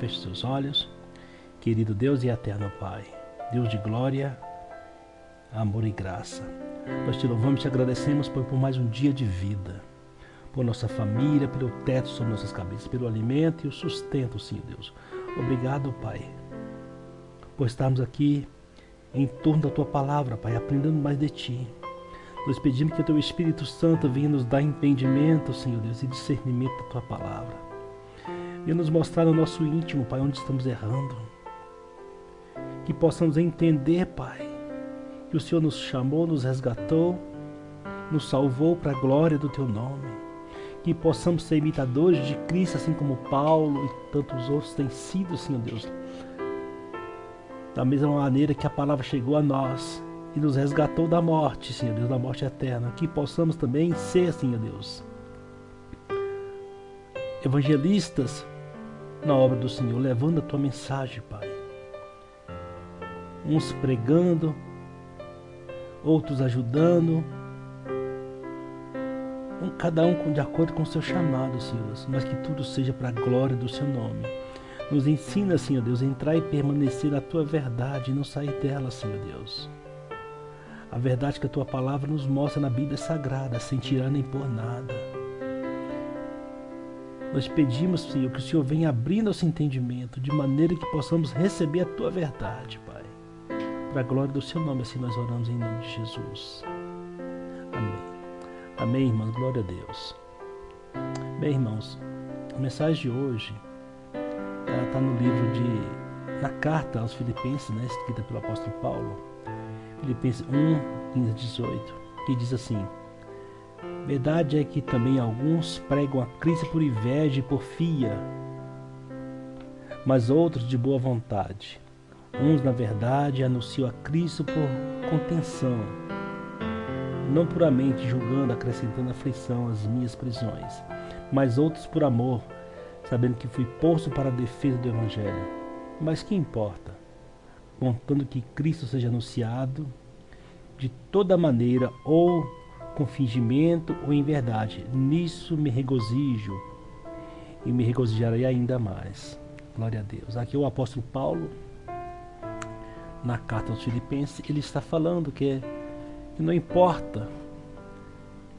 feche seus olhos. Querido Deus e eterno Pai, Deus de glória, amor e graça, nós te louvamos e te agradecemos por mais um dia de vida, por nossa família, pelo teto sobre nossas cabeças, pelo alimento e o sustento, Senhor Deus. Obrigado, Pai, por estarmos aqui em torno da Tua palavra, Pai, aprendendo mais de Ti. Nós pedimos que o Teu Espírito Santo venha nos dar entendimento, Senhor Deus, e discernimento da Tua palavra. Venha nos mostrar no nosso íntimo, Pai, onde estamos errando. Que possamos entender, Pai, que o Senhor nos chamou, nos resgatou, nos salvou para a glória do Teu nome. Que possamos ser imitadores de Cristo, assim como Paulo e tantos outros têm sido, Senhor Deus. Da mesma maneira que a palavra chegou a nós e nos resgatou da morte, Senhor Deus, da morte eterna. Que possamos também ser, Senhor Deus, evangelistas na obra do Senhor, levando a Tua mensagem, Pai. Uns pregando, outros ajudando, cada um de acordo com o seu chamado, Senhor, mas que tudo seja para a glória do Seu nome. Nos ensina, Senhor Deus, a entrar e permanecer na Tua verdade e não sair dela, Senhor Deus. A verdade que a Tua palavra nos mostra na Bíblia Sagrada, sem tirar nem pôr nada. Nós pedimos, Senhor, que o Senhor venha abrir nosso entendimento, de maneira que possamos receber a Tua verdade, Pai. Para a glória do Seu nome, assim nós oramos em nome de Jesus. Amém. Amém, irmãos. Glória a Deus. Bem, irmãos, a mensagem de hoje está no livro na carta aos Filipenses, né, escrita pelo apóstolo Paulo. Filipenses 1, 15 a 18, que diz assim: verdade é que também alguns pregam a Cristo por inveja e porfia, mas outros de boa vontade. Uns, na verdade, anunciam a Cristo por contenção, não puramente julgando, acrescentando aflição às minhas prisões, mas outros por amor, sabendo que fui posto para a defesa do Evangelho. Mas que importa? Contando que Cristo seja anunciado de toda maneira, ou com fingimento, ou em verdade. Nisso me regozijo, e me regozijarei ainda mais. Glória a Deus. Aqui o apóstolo Paulo, na carta aos Filipenses, ele está falando que não importa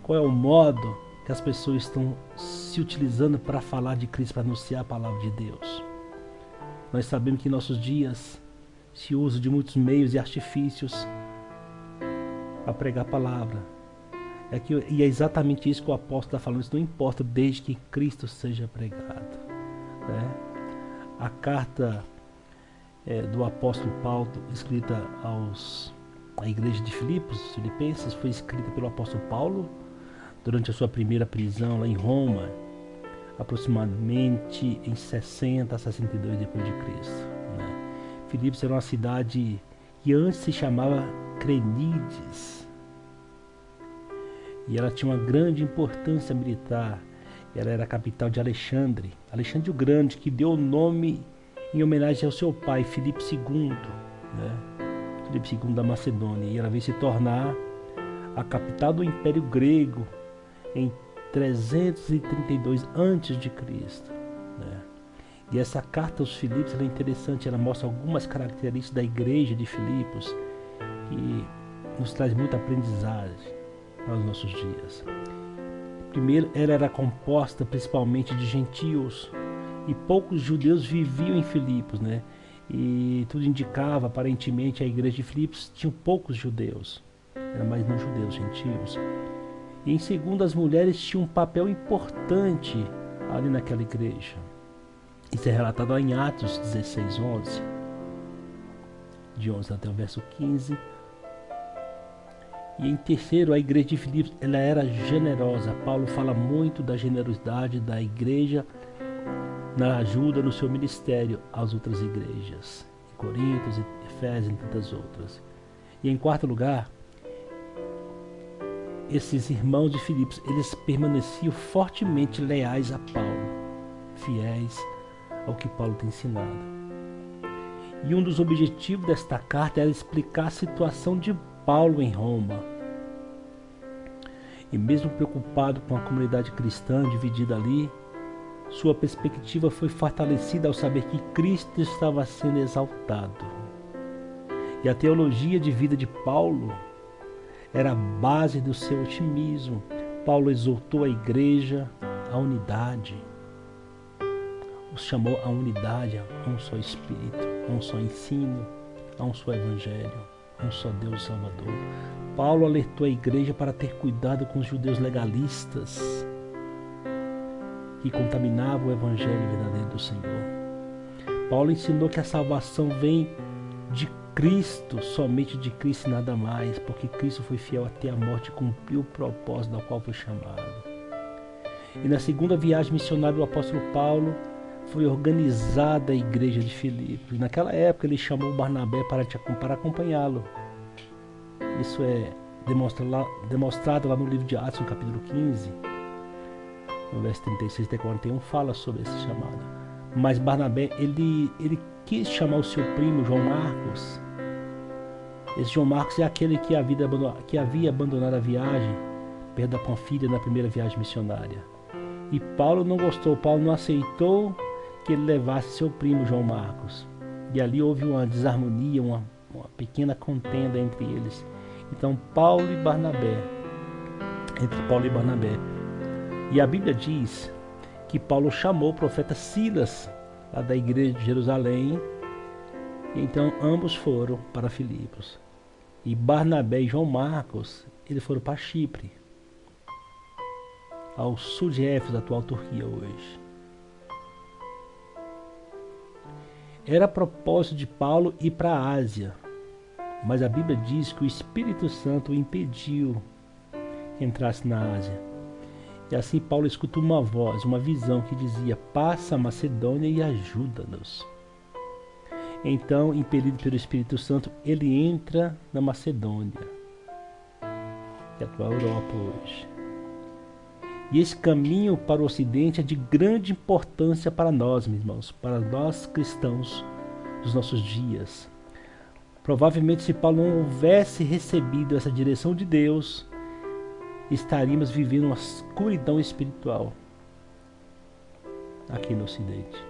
qual é o modo que as pessoas estão se utilizando para falar de Cristo, para anunciar a palavra de Deus. Nós sabemos que em nossos dias se usa de muitos meios e artifícios para pregar a palavra. E é exatamente isso que o apóstolo está falando. Isso não importa, desde que Cristo seja pregado, né? A carta do apóstolo Paulo, escrita à igreja de Filipenses, foi escrita pelo apóstolo Paulo durante a sua primeira prisão lá em Roma, aproximadamente em 60 a 62 depois de Cristo, né? Filipos era uma cidade que antes se chamava Crenides, e ela tinha uma grande importância militar. Ela era a capital de Alexandre o Grande, que deu o nome em homenagem ao seu pai, Filipe II, né? Filipe II da Macedônia, e ela veio se tornar a capital do Império Grego em 332 a.C., né? E essa carta aos Filipos é interessante, ela mostra algumas características da igreja de Filipos que nos traz muita aprendizagem para os nossos dias. Primeiro, ela era composta principalmente de gentios, e poucos judeus viviam em Filipos, né? E tudo indicava, aparentemente, a igreja de Filipos tinha poucos judeus, mas não judeus, gentios. E em segundo, as mulheres tinham um papel importante ali naquela igreja. Isso é relatado em Atos 16, 11, de 11 até o verso 15. E em terceiro, a igreja de Filipos, ela era generosa. Paulo fala muito da generosidade da igreja na ajuda no seu ministério às outras igrejas, em Coríntios, Efésios e tantas outras. E em quarto lugar, esses irmãos de Filipos, eles permaneciam fortemente leais a Paulo, fiéis ao que Paulo tem ensinado. E um dos objetivos desta carta era explicar a situação de Paulo em Roma. E mesmo preocupado com a comunidade cristã dividida ali, Sua perspectiva foi fortalecida ao saber que Cristo estava sendo exaltado. E a teologia de vida de Paulo era a base do seu otimismo. Paulo exortou a igreja à unidade. Os chamou à unidade, a um só Espírito, a um só ensino, a um só Evangelho, a um só Deus Salvador. Paulo alertou a igreja para ter cuidado com os judeus legalistas que contaminavam o Evangelho verdadeiro do Senhor. Paulo ensinou que a salvação vem de Cristo, somente de Cristo e nada mais, porque Cristo foi fiel até a morte e cumpriu o propósito ao qual foi chamado. E na segunda viagem missionária do apóstolo Paulo, foi organizada a igreja de Filipos. Naquela época ele chamou Barnabé para acompanhá-lo. Isso é demonstrado lá no livro de Atos, no capítulo 15, no verso 36 até 41, fala sobre esse chamado. Mas Barnabé, ele quis chamar o seu primo João Marcos. Esse João Marcos é aquele que havia abandonado a viagem perto da Panfilha na primeira viagem missionária. E Paulo não gostou, Paulo não aceitou que ele levasse seu primo João Marcos. E ali houve uma desarmonia, uma pequena contenda entre eles. Então entre Paulo e Barnabé. E a Bíblia diz que Paulo chamou o profeta Silas, lá da igreja de Jerusalém. E então ambos foram para Filipos. E Barnabé e João Marcos, eles foram para Chipre, ao sul de Éfeso, atual Turquia hoje. Era propósito de Paulo ir para a Ásia, mas a Bíblia diz que o Espírito Santo o impediu que entrasse na Ásia. E assim Paulo escutou uma voz, uma visão que dizia: passa a Macedônia e ajuda-nos. Então, impelido pelo Espírito Santo, ele entra na Macedônia, que é a atual Europa hoje. E esse caminho para o Ocidente é de grande importância para nós, meus irmãos, para nós cristãos dos nossos dias. Provavelmente, se Paulo não houvesse recebido essa direção de Deus, estaríamos vivendo uma escuridão espiritual aqui no Ocidente.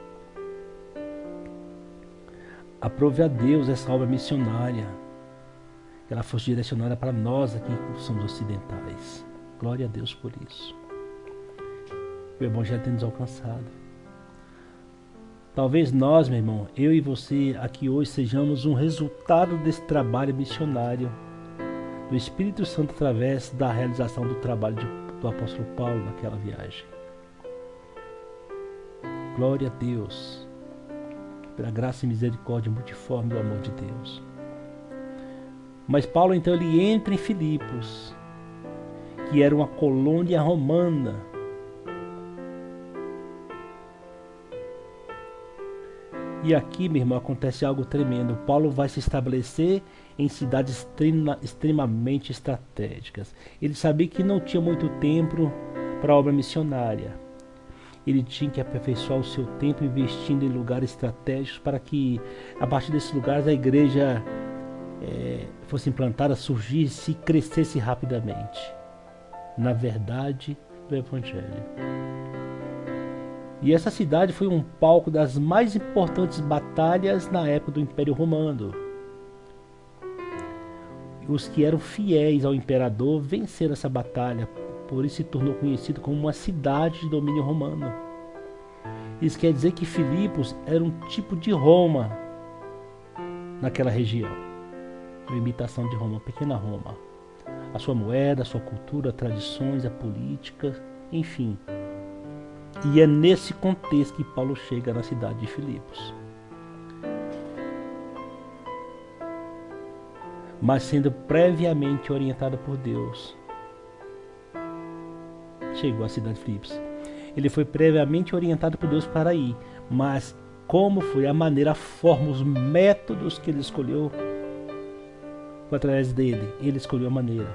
Aprove a Deus essa obra missionária, que ela fosse direcionada para nós aqui que somos ocidentais. Glória a Deus por isso. O Evangelho tem nos alcançado. Talvez nós, meu irmão, eu e você aqui hoje sejamos um resultado desse trabalho missionário do Espírito Santo através da realização do trabalho do apóstolo Paulo naquela viagem. Glória a Deus pela graça e misericórdia multiforme do amor de Deus. Mas Paulo então ele entra em Filipos, que era uma colônia romana. E aqui, meu irmão, acontece algo tremendo. Paulo vai se estabelecer em cidades extremamente estratégicas. Ele sabia que não tinha muito tempo para a obra missionária. Ele tinha que aperfeiçoar o seu tempo investindo em lugares estratégicos para que, a partir desses lugares, a igreja fosse implantada, surgisse e crescesse rapidamente na verdade do Evangelho. E essa cidade foi um palco das mais importantes batalhas na época do Império Romano. Os que eram fiéis ao imperador venceram essa batalha, por isso se tornou conhecido como uma cidade de domínio romano. Isso quer dizer que Filipos era um tipo de Roma naquela região, uma imitação de Roma, uma pequena Roma. A sua moeda, a sua cultura, tradições, a política, enfim. E é nesse contexto que Paulo chega na cidade de Filipos. Mas sendo previamente orientado por Deus, chegou à cidade de Filipos. Ele foi previamente orientado por Deus para ir, mas como foi a maneira, a forma, os métodos que ele escolheu, foi através dele. Ele escolheu a maneira.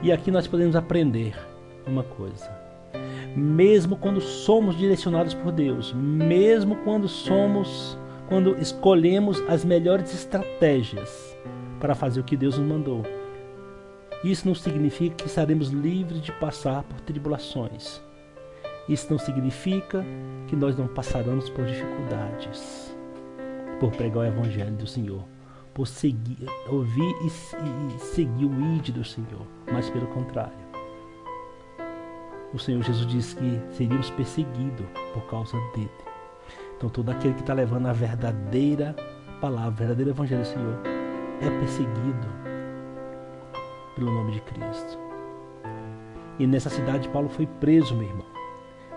E aqui nós podemos aprender uma coisa. Mesmo quando somos direcionados por Deus, mesmo quando escolhemos as melhores estratégias para fazer o que Deus nos mandou, isso não significa que estaremos livres de passar por tribulações. Isso não significa que nós não passaremos por dificuldades por pregar o Evangelho do Senhor, por seguir, ouvir e seguir o ID do Senhor, mas pelo contrário. O Senhor Jesus disse que seríamos perseguidos por causa dele. Então todo aquele que está levando a verdadeira palavra, o verdadeiro Evangelho do Senhor, é perseguido pelo nome de Cristo. E nessa cidade Paulo foi preso, meu irmão.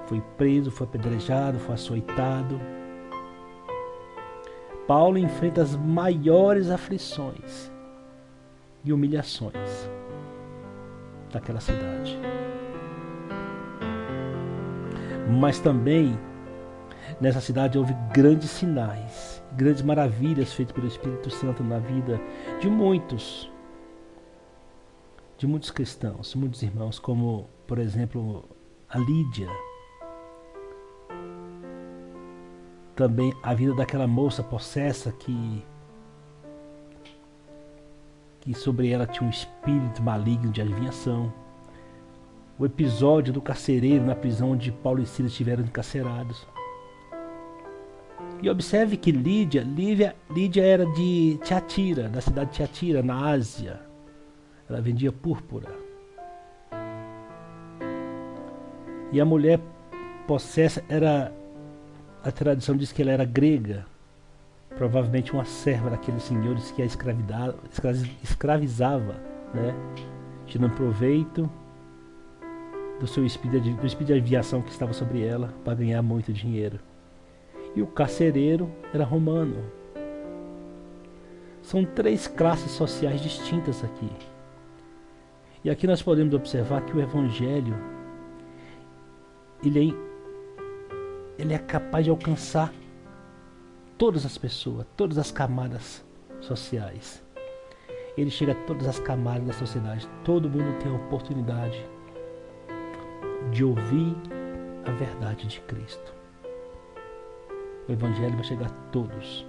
Foi preso, foi apedrejado, foi açoitado. Paulo enfrenta as maiores aflições e humilhações daquela cidade. Mas também nessa cidade houve grandes sinais, grandes maravilhas feitas pelo Espírito Santo na vida de muitos cristãos, muitos irmãos, como por exemplo a Lídia. Também a vida daquela moça possessa que sobre ela tinha um espírito maligno de adivinhação. O episódio do carcereiro na prisão onde Paulo e Silas estiveram encarcerados. E observe que Lídia era de Tiatira, da cidade de Tiatira, na Ásia. Ela vendia púrpura. E a mulher possessa a tradição diz que ela era grega, provavelmente uma serva daqueles senhores que a escravizava, né? Tirando proveito do seu espírito de aviação que estava sobre ela para ganhar muito dinheiro. E o carcereiro era romano. São 3 classes sociais distintas aqui. E aqui nós podemos observar que o Evangelho ele é capaz de alcançar todas as pessoas, todas as camadas sociais. Ele chega a todas as camadas da sociedade. Todo mundo tem a oportunidade de ouvir a verdade de Cristo. O Evangelho vai chegar a todos.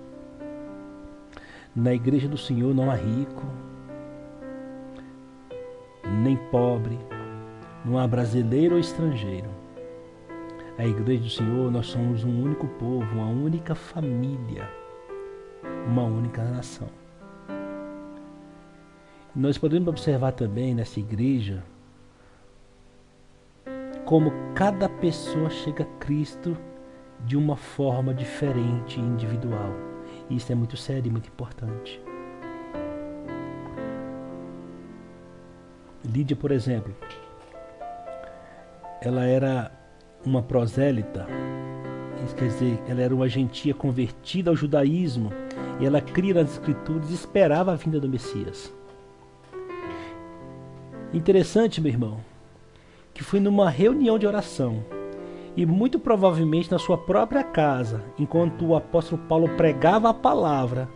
Na igreja do Senhor não há rico, nem pobre, não há brasileiro ou estrangeiro. A igreja do Senhor, nós somos um único povo, uma única família, uma única nação. Nós podemos observar também nessa igreja como cada pessoa chega a Cristo de uma forma diferente e individual. Isso é muito sério e muito importante. Lídia, por exemplo, ela era uma prosélita, isso quer dizer, ela era uma gentia convertida ao judaísmo e ela cria nas escrituras e esperava a vinda do Messias. Interessante, meu irmão, que foi numa reunião de oração e muito provavelmente na sua própria casa, enquanto o apóstolo Paulo pregava a palavra,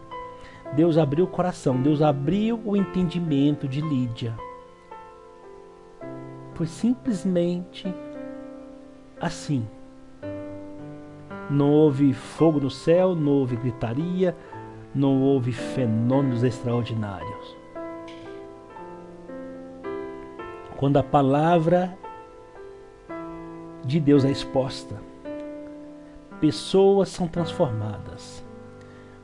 Deus abriu o coração, Deus abriu o entendimento de Lídia. Foi simplesmente assim. Não houve fogo no céu, não houve gritaria, não houve fenômenos extraordinários. Quando a palavra de Deus é exposta, pessoas são transformadas,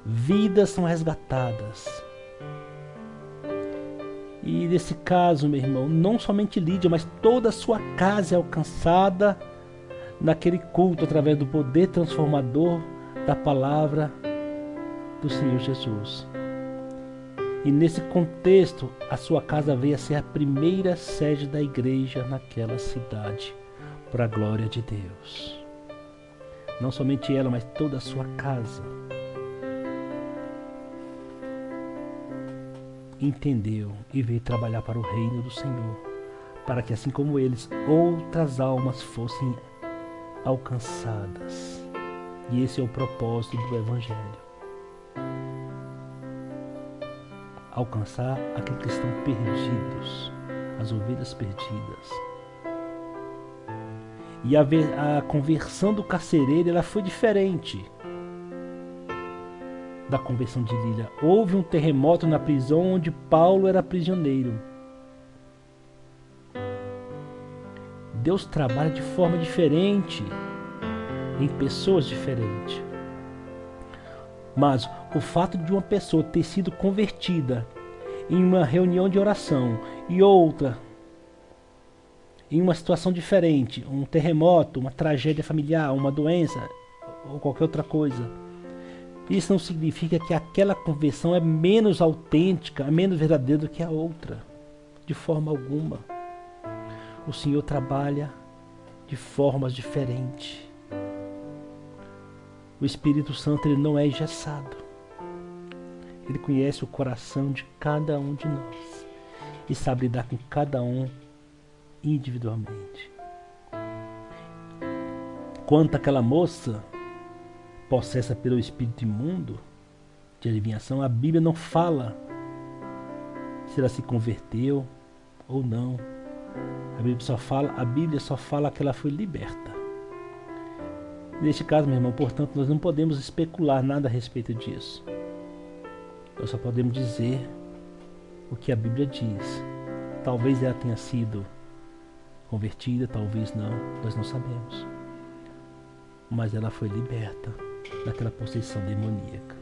vidas são resgatadas. E nesse caso, meu irmão, não somente Lídia, mas toda a sua casa é alcançada naquele culto através do poder transformador da palavra do Senhor Jesus. E nesse contexto, a sua casa veio a ser a primeira sede da igreja naquela cidade, para a glória de Deus. Não somente ela, mas toda a sua casa entendeu e veio trabalhar para o reino do Senhor, para que assim como eles, outras almas fossem alcançadas. E esse é o propósito do Evangelho: alcançar aqueles que estão perdidos, as ovelhas perdidas. E a conversão do carcereiro, ela foi diferente da conversão de Lídia. Houve um terremoto na prisão onde Paulo era prisioneiro. Deus trabalha de forma diferente, em pessoas diferentes. Mas o fato de uma pessoa ter sido convertida em uma reunião de oração e outra em uma situação diferente, um terremoto, uma tragédia familiar, uma doença ou qualquer outra coisa, isso não significa que aquela conversão é menos autêntica, é menos verdadeira do que a outra. De forma alguma. O Senhor trabalha de formas diferentes. O Espírito Santo, ele não é engessado. Ele conhece o coração de cada um de nós e sabe lidar com cada um individualmente. Quanto àquela moça possessa pelo espírito imundo de adivinhação, a Bíblia não fala se ela se converteu ou não. A Bíblia só fala que ela foi liberta. Neste caso, meu irmão, portanto, nós não podemos especular nada a respeito disso. Nós só podemos dizer o que a Bíblia diz. Talvez ela tenha sido convertida, talvez não, nós não sabemos. Mas ela foi liberta daquela possessão demoníaca.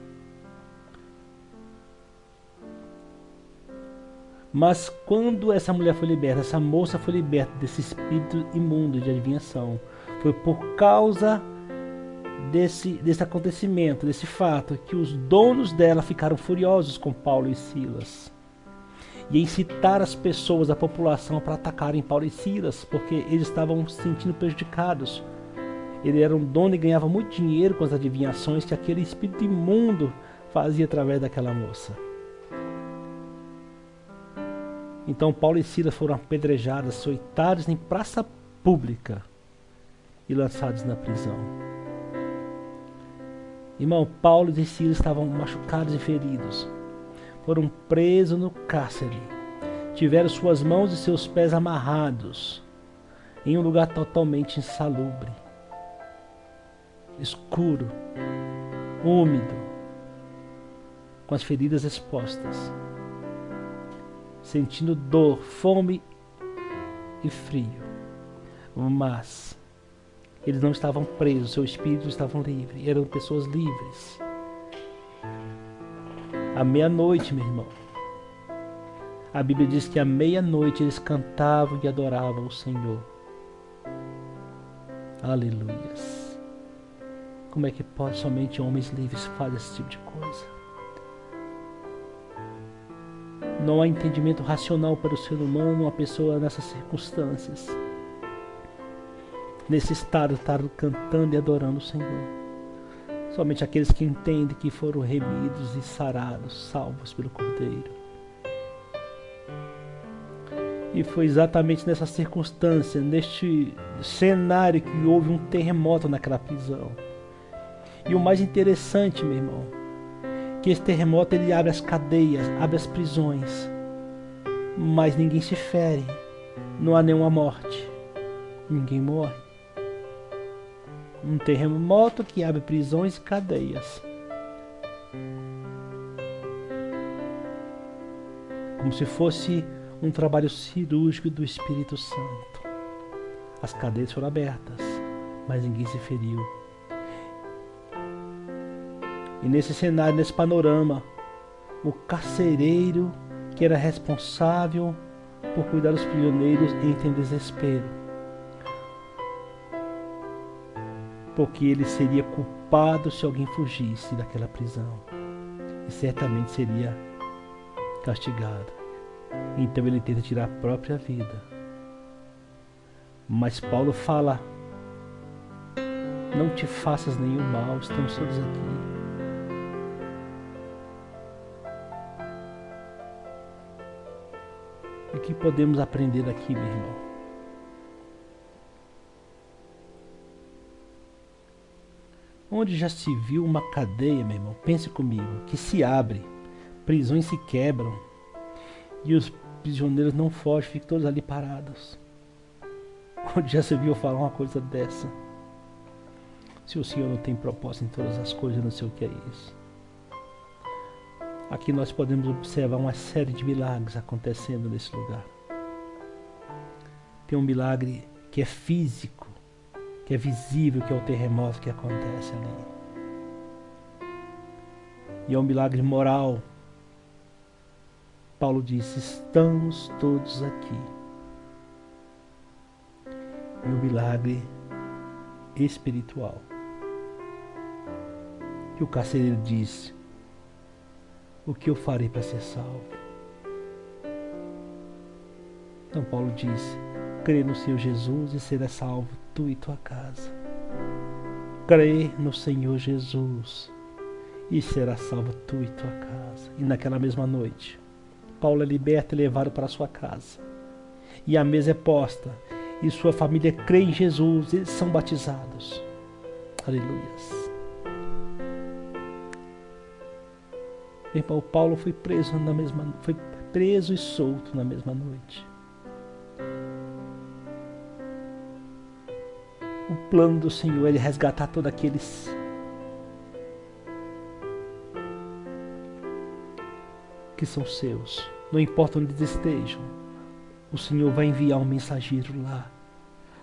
Mas quando essa mulher foi liberta, essa moça foi liberta desse espírito imundo de adivinhação, foi por causa desse acontecimento, desse fato, que os donos dela ficaram furiosos com Paulo e Silas e incitaram as pessoas, a população, para atacarem Paulo e Silas, porque eles estavam se sentindo prejudicados. Ele era um dono e ganhava muito dinheiro com as adivinhações que aquele espírito imundo fazia através daquela moça. Então Paulo e Silas foram apedrejados, açoitados em praça pública e lançados na prisão. Irmão, Paulo e Silas estavam machucados e feridos. Foram presos no cárcere. Tiveram suas mãos e seus pés amarrados em um lugar totalmente insalubre, escuro, úmido, com as feridas expostas, sentindo dor, fome e frio. Mas eles não estavam presos, seu espírito estavam livres, eram pessoas livres. À meia-noite, meu irmão, a Bíblia diz que à meia-noite eles cantavam e adoravam o Senhor. Aleluias. Como é que pode somente homens livres fazer esse tipo de coisa? Não há entendimento racional para o ser humano, uma pessoa nessas circunstâncias, nesse estado, estar cantando e adorando o Senhor. Somente aqueles que entendem que foram remidos e sarados, salvos pelo Cordeiro. E foi exatamente nessa circunstância, neste cenário, que houve um terremoto naquela prisão. E o mais interessante, meu irmão, que esse terremoto ele abre as cadeias, abre as prisões, mas ninguém se fere, não há nenhuma morte, ninguém morre. Um terremoto que abre prisões e cadeias, como se fosse um trabalho cirúrgico do Espírito Santo. As cadeias foram abertas, mas ninguém se feriu. E nesse cenário, nesse panorama, o carcereiro, que era responsável por cuidar dos prisioneiros, entra em desespero, porque ele seria culpado se alguém fugisse daquela prisão, e certamente seria castigado. Então ele tenta tirar a própria vida. Mas Paulo fala: não te faças nenhum mal, estamos todos aqui. O que podemos aprender aqui, meu irmão? Onde já se viu uma cadeia, meu irmão, pense comigo, que se abre, prisões se quebram e os prisioneiros não fogem, ficam todos ali parados? Onde já se viu falar uma coisa dessa? Se o Senhor não tem propósito em todas as coisas, eu não sei o que é isso. Aqui nós podemos observar uma série de milagres acontecendo nesse lugar. Tem um milagre que é físico, que é visível, que é o terremoto que acontece ali. E é um milagre moral. Paulo disse: estamos todos aqui. E o milagre espiritual. E o carcereiro disse: o que eu farei para ser salvo? Então Paulo disse: crê no Senhor Jesus e será salvo tu e tua casa. Crê no Senhor Jesus e será salvo tu e tua casa. E naquela mesma noite, Paulo é liberto e levado para sua casa. E a mesa é posta. E sua família crê em Jesus. Eles são batizados. Aleluias. Irmão, Paulo foi preso e solto na mesma noite. O plano do Senhor é resgatar todos aqueles que são seus. Não importa onde eles estejam, o Senhor vai enviar um mensageiro lá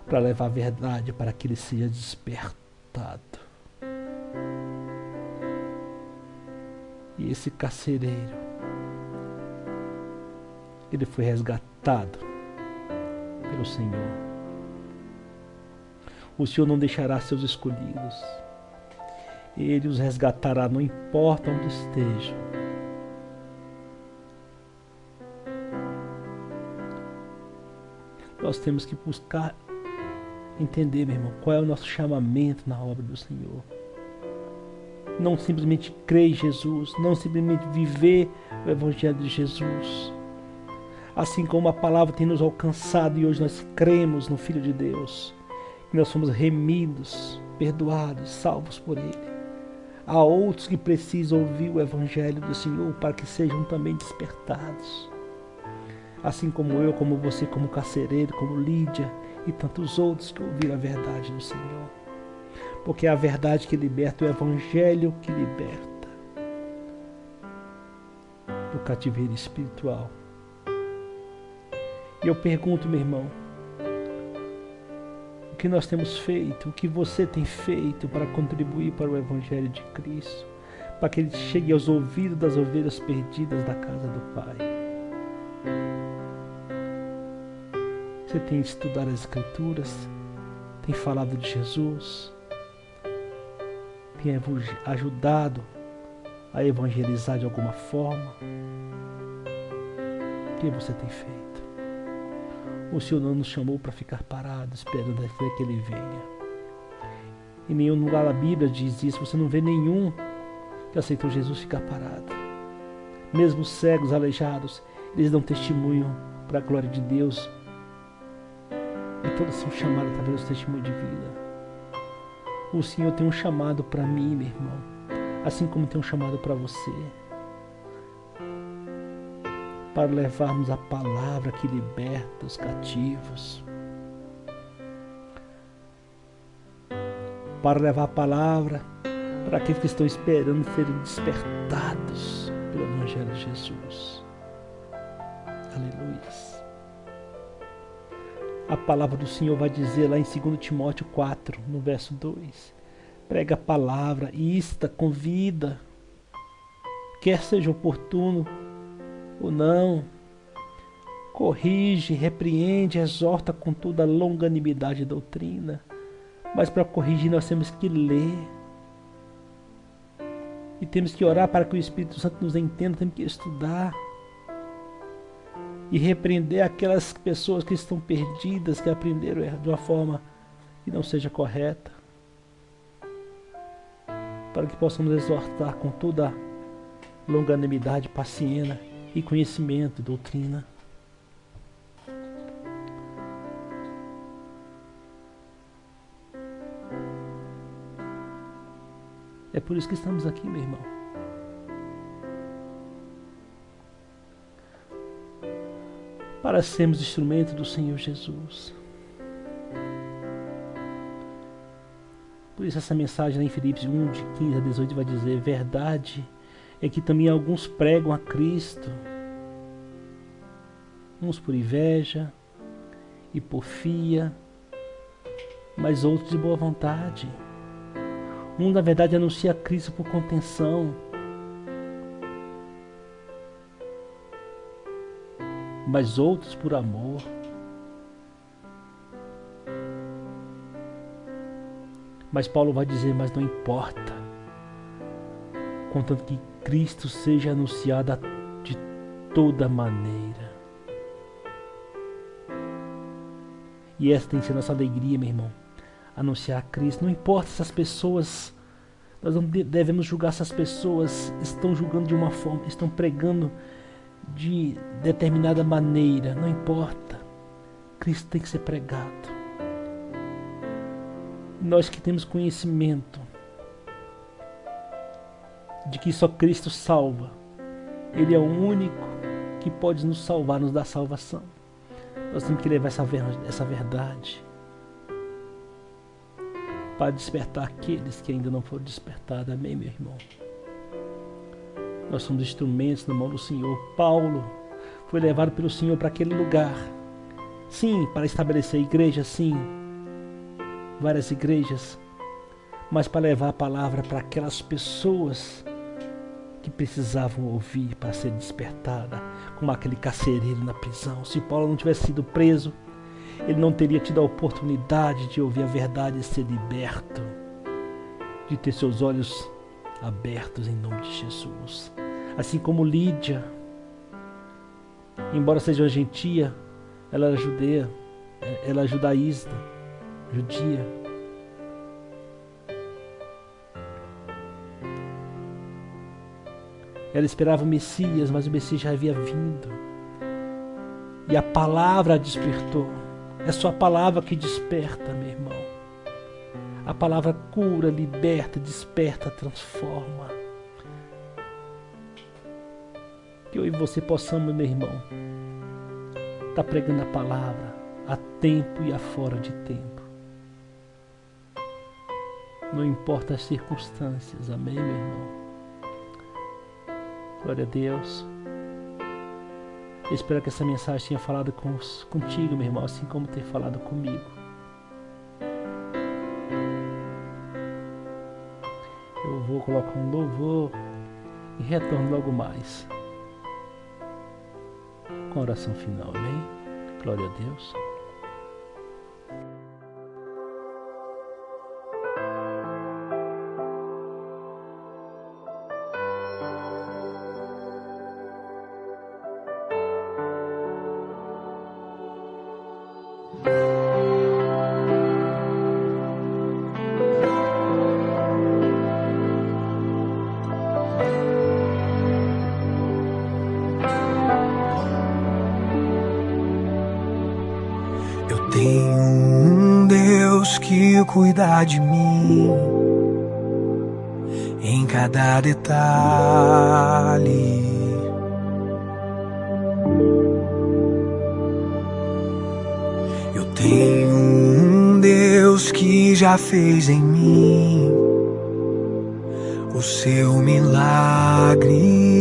para levar a verdade para que ele seja despertado. E esse carcereiro, ele foi resgatado pelo Senhor. O Senhor não deixará seus escolhidos. Ele os resgatará, não importa onde estejam. Nós temos que buscar entender, meu irmão, qual é o nosso chamamento na obra do Senhor. Não simplesmente crer em Jesus, não simplesmente viver o Evangelho de Jesus. Assim como a palavra tem nos alcançado e hoje nós cremos no Filho de Deus, que nós somos remidos, perdoados, salvos por Ele. Há outros que precisam ouvir o Evangelho do Senhor para que sejam também despertados. Assim como eu, como você, como carcereiro, como Lídia e tantos outros que ouviram a verdade do Senhor. Porque é a verdade que liberta, o Evangelho que liberta do cativeiro espiritual. E eu pergunto, meu irmão, o que nós temos feito, o que você tem feito para contribuir para o Evangelho de Cristo, para que ele chegue aos ouvidos das ovelhas perdidas da casa do Pai? Você tem estudado as Escrituras, tem falado de Jesus, tem ajudado a evangelizar de alguma forma? O que você tem feito? O Senhor não nos chamou para ficar parados esperando até que Ele venha. Em nenhum lugar da Bíblia diz isso. Você não vê nenhum que aceitou Jesus ficar parado. Mesmo os cegos, aleijados, eles dão testemunho para a glória de Deus. E todos são chamados através do testemunho de vida. O Senhor tem um chamado para mim, meu irmão, assim como tem um chamado para você, para levarmos a palavra que liberta os cativos, para levar a palavra para aqueles que estão esperando serem despertados pelo Evangelho de Jesus. Aleluia. A palavra do Senhor vai dizer lá em 2 Timóteo 4, no verso 2. Prega a palavra, insta, convida, quer seja oportuno ou não, corrige, repreende, exorta com toda a longanimidade e doutrina. Mas para corrigir nós temos que ler. E temos que orar para que o Espírito Santo nos entenda, temos que estudar. E repreender aquelas pessoas que estão perdidas, que aprenderam de uma forma que não seja correta. Para que possamos exortar com toda longanimidade, paciência e conhecimento, doutrina. É por isso que estamos aqui, meu irmão. Para sermos instrumentos do Senhor Jesus. Por isso essa mensagem lá em Filipenses 1, de 15 a 18 vai dizer: verdade é que também alguns pregam a Cristo, uns por inveja e porfia mas outros de boa vontade. Um, na verdade, anuncia Cristo por contenção, mas outros por amor. Mas Paulo vai dizer, mas não importa, contanto que Cristo seja anunciado de toda maneira. E essa tem que ser nossa alegria, meu irmão, anunciar Cristo. Não importa se as pessoas, nós não devemos julgar se as pessoas estão julgando de uma forma, estão pregando de determinada maneira, não importa. Cristo tem que ser pregado. Nós que temos conhecimento de que só Cristo salva, Ele é o único que pode nos salvar, nos dar salvação. Nós temos que levar essa verdade para despertar aqueles que ainda não foram despertados. Amém, meu irmão? Nós somos instrumentos na mão do Senhor. Paulo foi levado pelo Senhor para aquele lugar. Sim, para estabelecer a igreja, sim. Várias igrejas. Mas para levar a palavra para aquelas pessoas que precisavam ouvir para ser despertada, como aquele carcereiro na prisão. Se Paulo não tivesse sido preso, ele não teria tido a oportunidade de ouvir a verdade e ser liberto, de ter seus olhos abertos em nome de Jesus. Assim como Lídia, embora seja uma gentia, ela era judeia, ela é judaísta, judia. Ela esperava o Messias, mas o Messias já havia vindo. E a palavra a despertou. É só a palavra que desperta, meu irmão. A palavra cura, liberta, desperta, transforma. Que eu e você possamos, meu irmão, estar pregando a palavra a tempo e a fora de tempo. Não importa as circunstâncias, amém, meu irmão? Glória a Deus. Eu espero que essa mensagem tenha falado contigo, meu irmão, assim como tem falado comigo. Eu vou colocar um louvor e retorno logo mais com a oração final, amém? Glória a Deus. Tenho um Deus que cuida de mim em cada detalhe. Eu tenho um Deus que já fez em mim o seu milagre.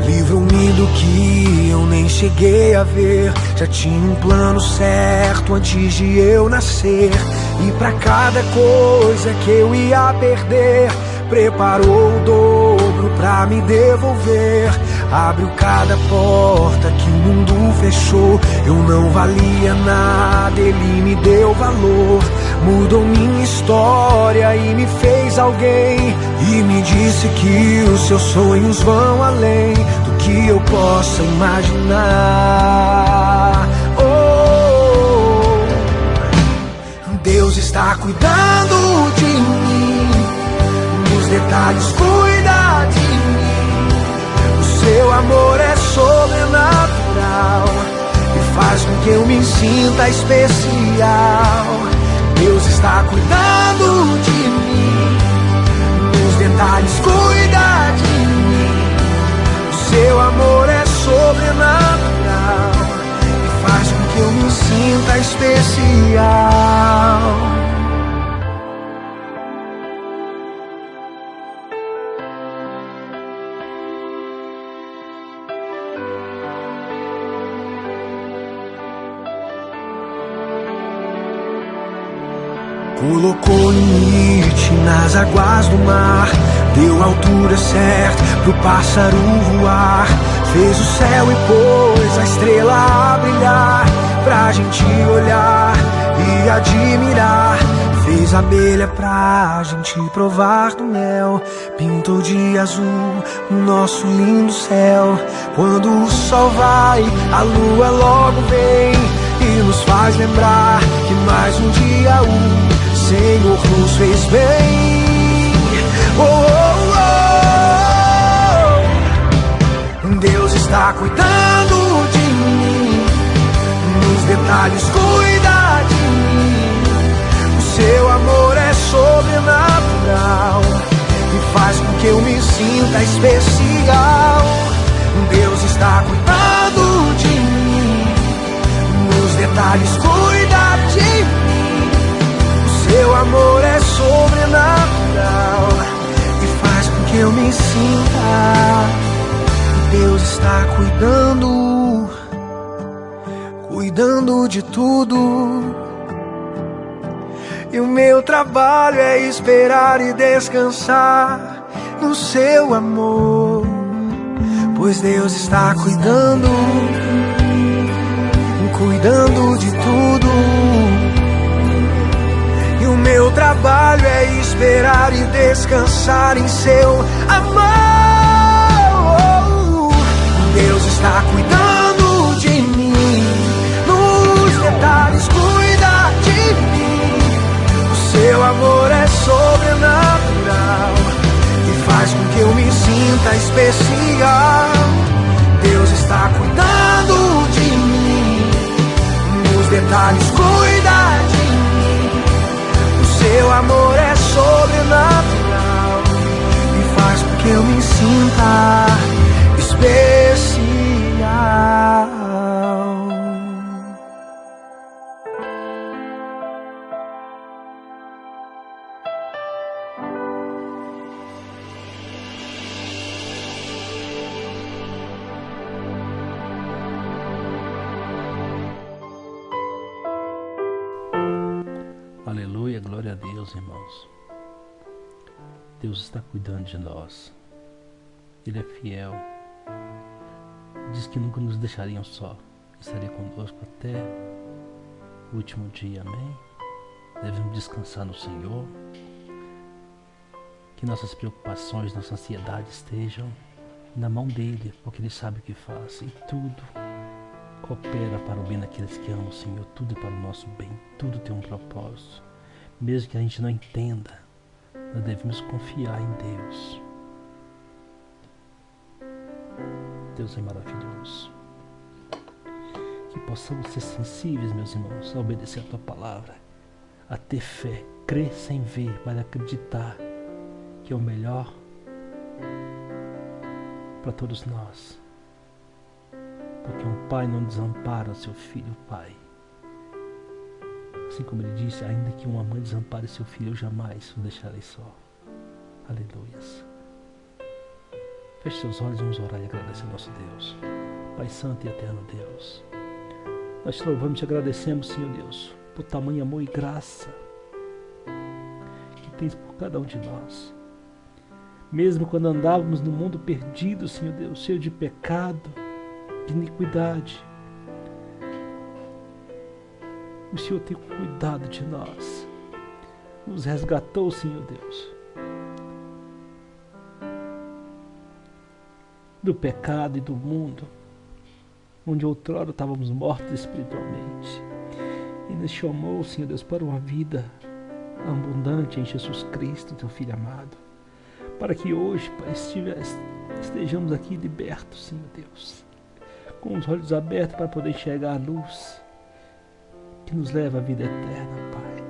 Livro-me do que eu nem cheguei a ver. Já tinha um plano certo antes de eu nascer. E pra cada coisa que eu ia perder, preparou o dobro pra me devolver. Abriu cada porta que o mundo fechou. Eu não valia nada, ele me deu valor. Mudou minha história e me fez alguém. E me disse que os seus sonhos vão além do que eu possa imaginar. Oh, Deus está cuidando de mim, nos detalhes cuida de mim. O seu amor é sobrenatural e faz com que eu me sinta especial. Deus está cuidando de mim, nos detalhes cuida de mim. O seu amor é sobrenatural e faz com que eu me sinta especial. Colocou limite nas águas do mar, deu a altura certa pro pássaro voar, fez o céu e pôs a estrela a brilhar, pra gente olhar e admirar. Fez a abelha pra gente provar do mel, pintou de azul o nosso lindo céu. Quando o sol vai, a lua logo vem e nos faz lembrar que mais um dia o Senhor nos fez bem. Oh, oh, oh. Deus está cuidando de mim, nos detalhes cuida de mim. O seu amor é sobrenatural e faz com que eu me sinta especial. Deus está cuidando de mim, nos detalhes cuida de mim. O seu amor é sobrenatural e faz com que eu me sinta. Deus está cuidando de tudo. E o meu trabalho é esperar e descansar no seu amor, pois Deus está cuidando de tudo. E o meu trabalho é esperar e descansar em seu amor. Deus está cuidando de mim, nos detalhes cuida de mim. O seu amor é sobrenatural e faz com que eu me sinta especial. Deus está cuidando de mim, nos detalhes cuida de mim. O seu amor é sobrenatural e faz com que eu me sinta especial. Aleluia, glória a Deus, irmãos. Deus está cuidando de nós. Ele é fiel. Diz que nunca nos deixaria só. Estaria conosco até o último dia, amém? Devemos descansar no Senhor. Que nossas preocupações, nossa ansiedade estejam na mão dele, porque ele sabe o que faz. E tudo coopera para o bem daqueles que amam o Senhor. Tudo é para o nosso bem. Tudo tem um propósito. Mesmo que a gente não entenda, nós devemos confiar em Deus. Deus é maravilhoso. Que possamos ser sensíveis, meus irmãos, a obedecer a tua palavra, a ter fé, crer sem ver, mas acreditar que é o melhor para todos nós. Porque um pai não desampara o seu filho, pai. Assim como ele disse, ainda que uma mãe desampare seu filho, eu jamais o deixarei só. Aleluias. Feche seus olhos, vamos orar e agradecer ao nosso Deus. Pai Santo e Eterno Deus, nós te louvamos e te agradecemos, Senhor Deus, por tamanho amor e graça que tens por cada um de nós. Mesmo quando andávamos no mundo perdido, Senhor Deus, cheio de pecado, de iniquidade, o Senhor tem cuidado de nós, nos resgatou, Senhor Deus, do pecado e do mundo, onde outrora estávamos mortos espiritualmente, e nos chamou, Senhor Deus, para uma vida abundante em Jesus Cristo, teu Filho amado, para que hoje, Pai, estejamos aqui libertos, Senhor Deus, com os olhos abertos para poder enxergar a luz que nos leva à vida eterna, Pai.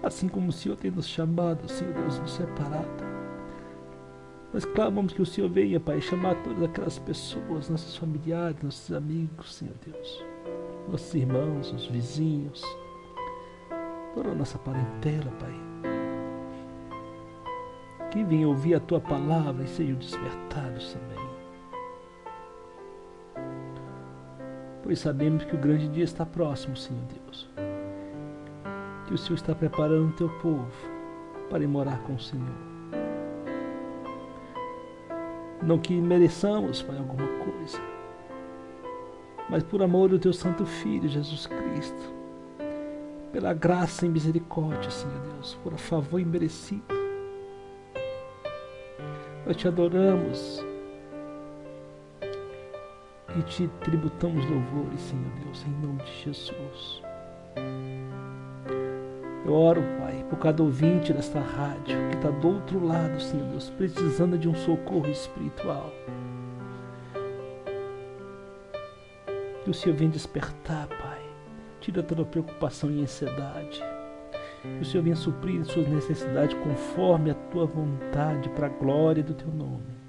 Assim como o Senhor tem nos chamado, Senhor Deus, nos separado, nós clamamos que o Senhor venha, Pai, chamar todas aquelas pessoas, nossos familiares, nossos amigos, Senhor Deus, nossos irmãos, os vizinhos, toda a nossa parentela, Pai, que venham ouvir a Tua palavra e sejam despertados também. Pois sabemos que o grande dia está próximo, Senhor Deus. que o Senhor está preparando o teu povo para ir morar com o Senhor. Não que mereçamos, Pai, alguma coisa, mas por amor do teu Santo Filho, Jesus Cristo, pela graça e misericórdia, Senhor Deus, por favor imerecido. Nós te adoramos e te tributamos louvores, Senhor Deus, em nome de Jesus. Eu oro, Pai, por cada ouvinte desta rádio que está do outro lado, Senhor Deus, precisando de um socorro espiritual. Que o Senhor venha despertar, Pai. Tira toda a preocupação e ansiedade. Que o Senhor venha suprir suas necessidades conforme a tua vontade, para a glória do teu nome.